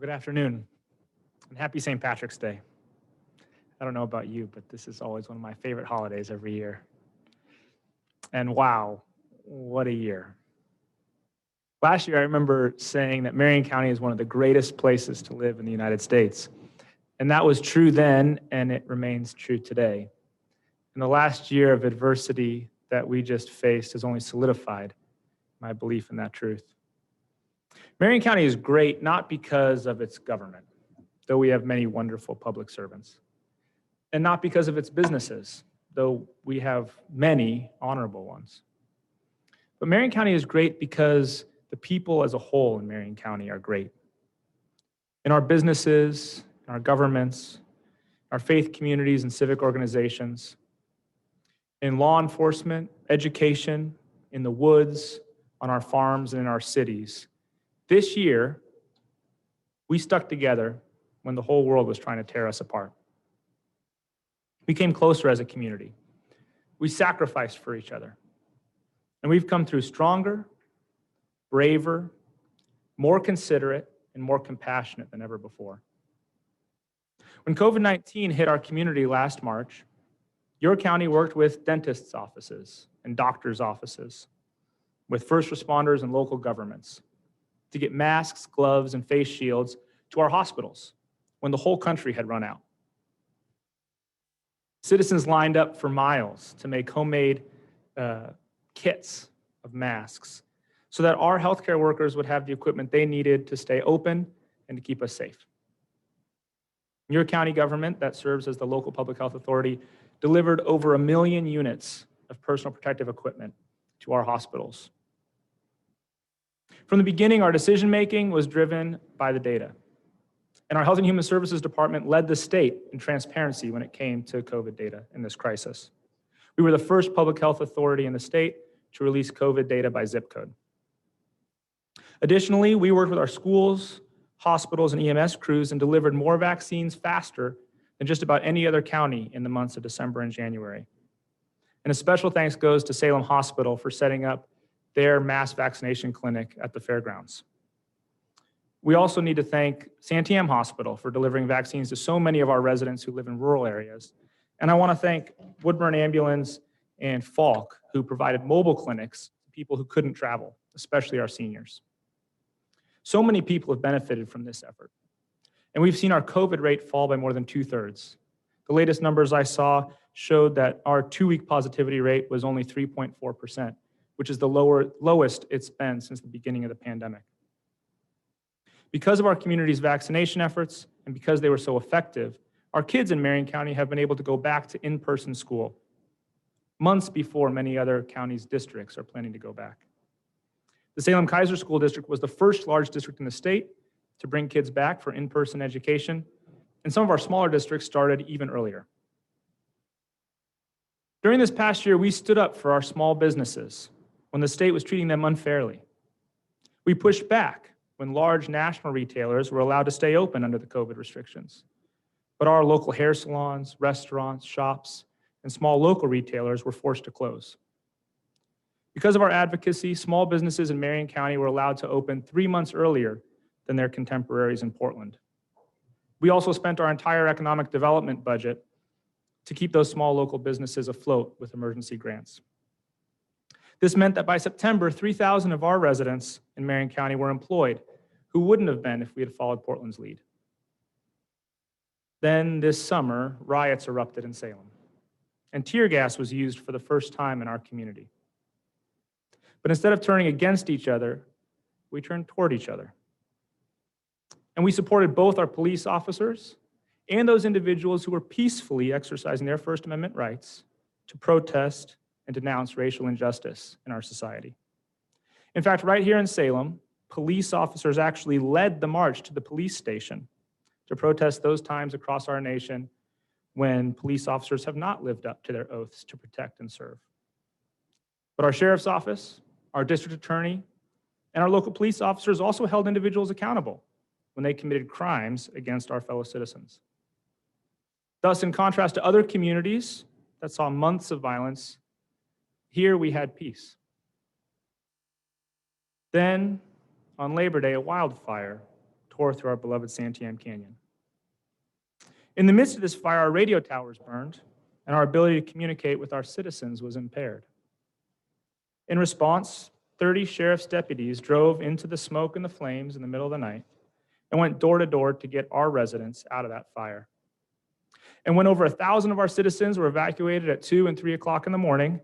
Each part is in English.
Well, good afternoon, and happy St. Patrick's Day. I don't know about you, but this is always one of my favorite holidays every year. And wow, what a year. Last year, I remember saying that Marion County is one of the greatest places to live in the United States. And that was true then, and it remains true today. And the last year of adversity that we just faced has only solidified my belief in that truth. Marion County is great not because of its government, though we have many wonderful public servants, and not because of its businesses, though we have many honorable ones. But Marion County is great because the people as a whole in Marion County are great. In our businesses, in our governments, our faith communities and civic organizations, in law enforcement, education, in the woods, on our farms, and in our cities. This year, we stuck together when the whole world was trying to tear us apart. We came closer as a community. We sacrificed for each other. And we've come through stronger, braver, more considerate, and more compassionate than ever before. When COVID-19 hit our community last March, your county worked with dentists' offices and doctors' offices, with first responders and local governments, to get masks, gloves, and face shields to our hospitals when the whole country had run out. Citizens lined up for miles to make homemade kits of masks so that our healthcare workers would have the equipment they needed to stay open and to keep us safe. Your county government, that serves as the local public health authority, delivered over 1 million units of personal protective equipment to our hospitals. From the beginning, our decision-making was driven by the data. And our Health and Human Services Department led the state in transparency when it came to COVID data in this crisis. We were the first public health authority in the state to release COVID data by zip code. Additionally, we worked with our schools, hospitals, and EMS crews and delivered more vaccines faster than just about any other county in the months of December and January. And a special thanks goes to Salem Hospital for setting up their mass vaccination clinic at the fairgrounds. We also need to thank Santiam Hospital for delivering vaccines to so many of our residents who live in rural areas. And I want to thank Woodburn Ambulance and Falk, who provided mobile clinics to people who couldn't travel, especially our seniors. So many people have benefited from this effort. And we've seen our COVID rate fall by more than 2/3. The latest numbers I saw showed that our 2-week positivity rate was only 3.4%, which is the lowest it's been since the beginning of the pandemic. Because of our community's vaccination efforts and because they were so effective, our kids in Marion County have been able to go back to in-person school months before many other counties' districts are planning to go back. The Salem-Keizer School District was the first large district in the state to bring kids back for in-person education, and some of our smaller districts started even earlier. During this past year, we stood up for our small businesses when the state was treating them unfairly. We pushed back when large national retailers were allowed to stay open under the COVID restrictions. But our local hair salons, restaurants, shops, and small local retailers were forced to close. Because of our advocacy, small businesses in Marion County were allowed to open 3 months earlier than their contemporaries in Portland. We also spent our entire economic development budget to keep those small local businesses afloat with emergency grants. This meant that by September, 3,000 of our residents in Marion County were employed who wouldn't have been if we had followed Portland's lead. Then this summer, riots erupted in Salem, and tear gas was used for the first time in our community. But instead of turning against each other, we turned toward each other. And we supported both our police officers and those individuals who were peacefully exercising their First Amendment rights to protest and denounce racial injustice in our society. In fact, right here in Salem, police officers actually led the march to the police station to protest those times across our nation when police officers have not lived up to their oaths to protect and serve. But our sheriff's office, our district attorney, and our local police officers also held individuals accountable when they committed crimes against our fellow citizens. Thus, in contrast to other communities that saw months of violence, here we had peace. Then, on Labor Day, a wildfire pour through our beloved Santiam Canyon. In the midst of this fire, our radio towers burned, and our ability to communicate with our citizens was impaired. In response, 30 sheriff's deputies drove into the smoke and the flames in the middle of the night and went door to door to get our residents out of that fire. And when over 1,000 of our citizens were evacuated at 2 and 3 o'clock in the morning,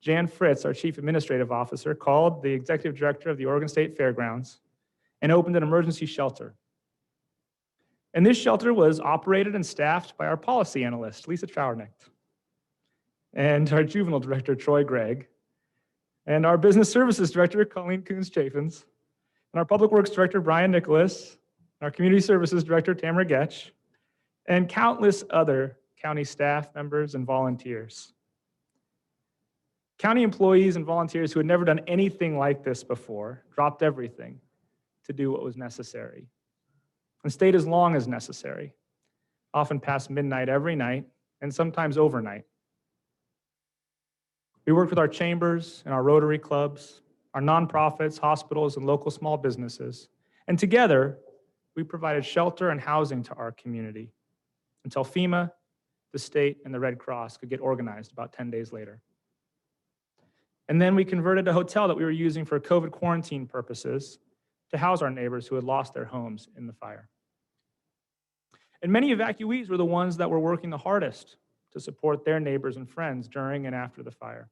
Jan Fritz, our chief administrative officer, called the executive director of the Oregon State Fairgrounds and opened an emergency shelter. And this shelter was operated and staffed by our policy analyst, Lisa Trauernicht, and our juvenile director, Troy Gregg, and our business services director, Colleen Coons-Chaffins, and our public works director, Brian Nicholas, and our community services director, Tamara Getch, and countless other county staff members and volunteers. County employees and volunteers who had never done anything like this before dropped everything to do what was necessary and stayed as long as necessary, often past midnight every night and sometimes overnight. We worked with our chambers and our Rotary clubs, our nonprofits, hospitals, and local small businesses, and together we provided shelter and housing to our community until FEMA, the state, and the Red Cross could get organized about 10 days later. And then we converted a hotel that we were using for COVID quarantine purposes to house our neighbors who had lost their homes in the fire. And many evacuees were the ones that were working the hardest to support their neighbors and friends during and after the fire.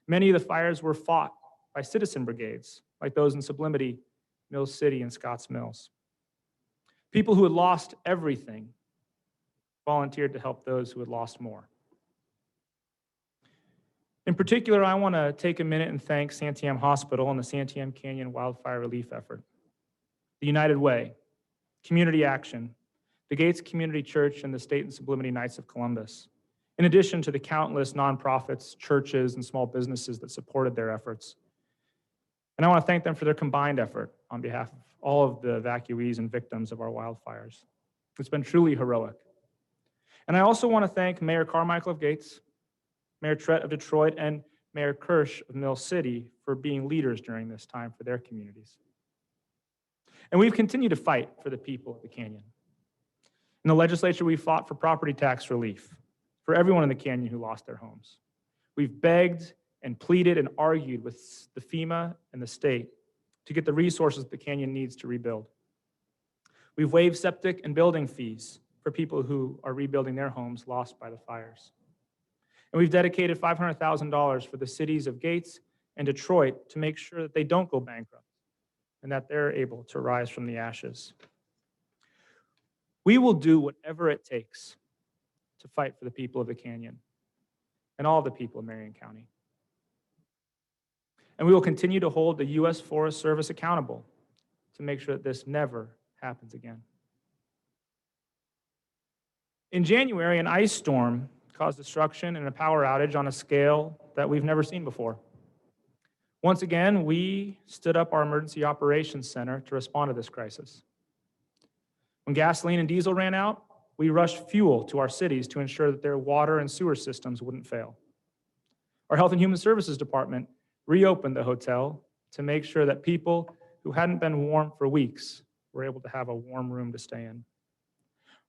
Many of the fires were fought by citizen brigades, like those in Sublimity, Mills City, and Scotts Mills. People who had lost everything volunteered to help those who had lost more. In particular, I want to take a minute and thank Santiam Hospital and the Santiam Canyon Wildfire Relief Effort, the United Way, Community Action, the Gates Community Church, and the State and Sublimity Knights of Columbus, in addition to the countless nonprofits, churches, and small businesses that supported their efforts. And I want to thank them for their combined effort on behalf of all of the evacuees and victims of our wildfires. It's been truly heroic. And I also want to thank Mayor Carmichael of Gates, Mayor Trett of Detroit, and Mayor Kirsch of Mill City for being leaders during this time for their communities. And we've continued to fight for the people of the Canyon. In the legislature, we fought for property tax relief for everyone in the Canyon who lost their homes. We've begged and pleaded and argued with the FEMA and the state to get the resources the Canyon needs to rebuild. We've waived septic and building fees for people who are rebuilding their homes lost by the fires. And we've dedicated $500,000 for the cities of Gates and Detroit to make sure that they don't go bankrupt and that they're able to rise from the ashes. We will do whatever it takes to fight for the people of the Canyon and all the people of Marion County. And we will continue to hold the U.S. Forest Service accountable to make sure that this never happens again. In January, an ice storm caused destruction and a power outage on a scale that we've never seen before. Once again, we stood up our Emergency Operations Center to respond to this crisis. When gasoline and diesel ran out, we rushed fuel to our cities to ensure that their water and sewer systems wouldn't fail. Our Health and Human Services Department reopened the hotel to make sure that people who hadn't been warm for weeks were able to have a warm room to stay in.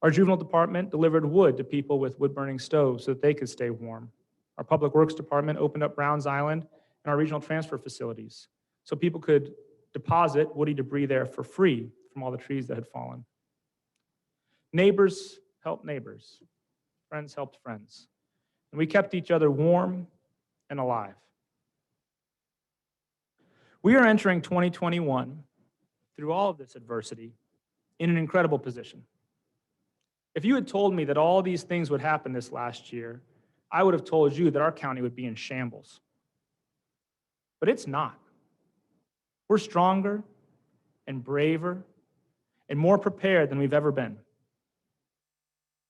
Our juvenile department delivered wood to people with wood-burning stoves so that they could stay warm. Our public works department opened up Browns Island and our regional transfer facilities so people could deposit woody debris there for free from all the trees that had fallen. Neighbors helped neighbors. Friends helped friends. And we kept each other warm and alive. We are entering 2021 through all of this adversity in an incredible position. If you had told me that all these things would happen this last year, I would have told you that our county would be in shambles. But it's not. We're stronger and braver and more prepared than we've ever been.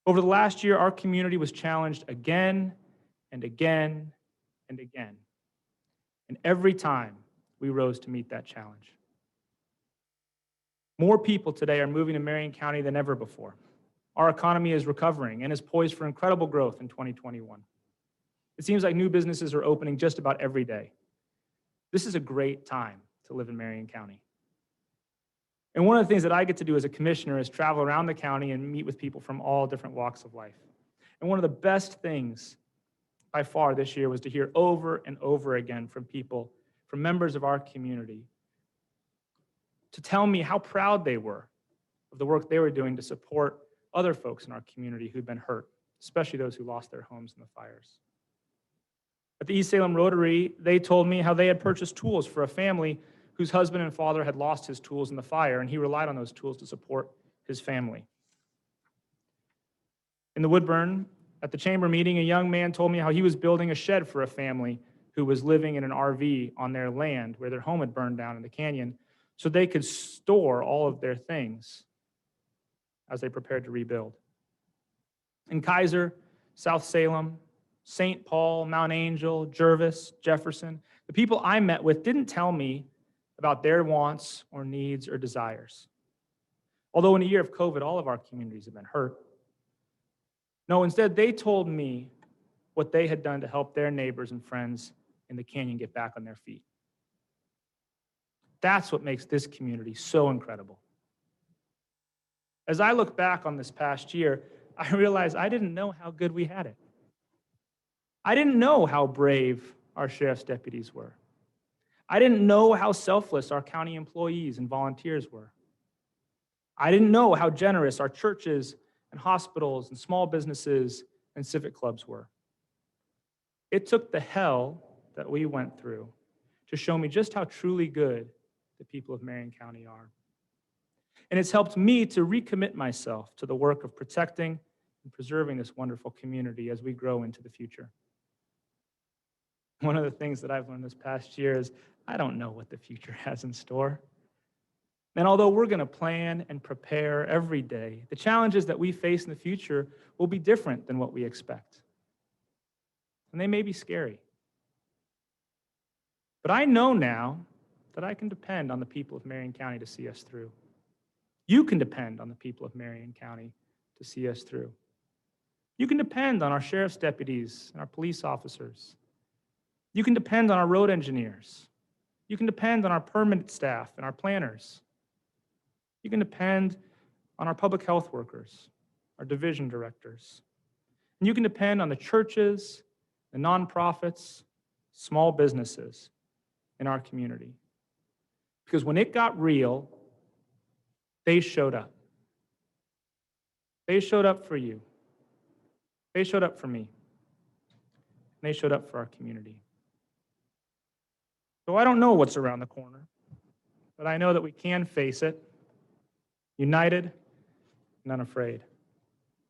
Over the last year, our community was challenged again and again and again. And every time, we rose to meet that challenge. More people today are moving to Marion County than ever before. Our economy is recovering and is poised for incredible growth in 2021. It seems like new businesses are opening just about every day. This is a great time to live in Marion County. And one of the things that I get to do as a commissioner is travel around the county and meet with people from all different walks of life. And one of the best things by far this year was to hear over and over again from people, from members of our community, to tell me how proud they were of the work they were doing to support other folks in our community who'd been hurt, especially those who lost their homes in the fires. At the East Salem Rotary, they told me how they had purchased tools for a family whose husband and father had lost his tools in the fire, and he relied on those tools to support his family. In the Woodburn, at the chamber meeting, a young man told me how he was building a shed for a family who was living in an RV on their land where their home had burned down in the canyon so they could store all of their things as they prepared to rebuild. In Kaiser, South Salem, St. Paul, Mount Angel, Jervis, Jefferson, the people I met with didn't tell me about their wants or needs or desires. Although in a year of COVID, all of our communities have been hurt. No, instead, they told me what they had done to help their neighbors and friends in the canyon get back on their feet. That's what makes this community so incredible. As I look back on this past year, I realize I didn't know how good we had it. I didn't know how brave our sheriff's deputies were. I didn't know how selfless our county employees and volunteers were. I didn't know how generous our churches and hospitals and small businesses and civic clubs were. It took the hell that we went through to show me just how truly good the people of Marion County are. And it's helped me to recommit myself to the work of protecting and preserving this wonderful community as we grow into the future. One of the things that I've learned this past year is I don't know what the future has in store. And although we're going to plan and prepare every day, the challenges that we face in the future will be different than what we expect. And they may be scary. But I know now that I can depend on the people of Marion County to see us through. You can depend on the people of Marion County to see us through. You can depend on our sheriff's deputies and our police officers. You can depend on our road engineers. You can depend on our permanent staff and our planners. You can depend on our public health workers, our division directors. And you can depend on the churches, the nonprofits, small businesses in our community. Because when it got real, they showed up. They showed up for you. They showed up for me. And they showed up for our community. So I don't know what's around the corner, but I know that we can face it, united and unafraid.